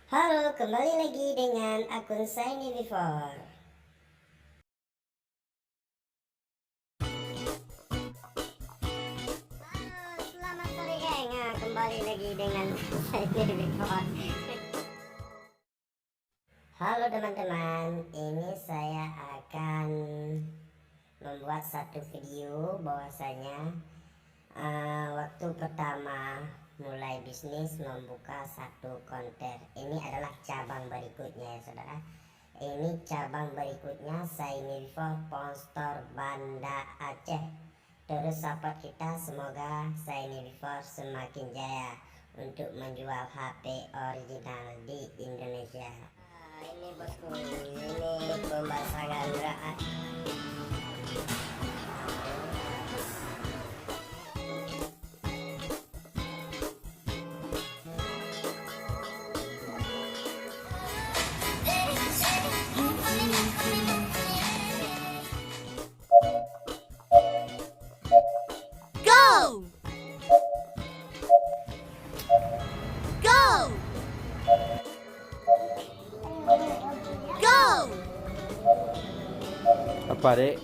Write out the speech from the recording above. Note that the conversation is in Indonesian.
Halo, kembali lagi dengan akun Shiny Before. Halo, selamat sore geng. Nah, kembali lagi dengan Shiny Before. Halo teman-teman, ini saya akan membuat satu video bahwasanya waktu pertama mulai bisnis membuka satu konter. Ini adalah cabang berikutnya ya saudara. Ini cabang berikutnya Shiny Before Ponstor Banda Aceh. Terus support kita, semoga Shiny Before semakin jaya untuk menjual HP original di Indonesia. Ini bosku, ini pembasahan raat. Go! Go! Go! Apa dek?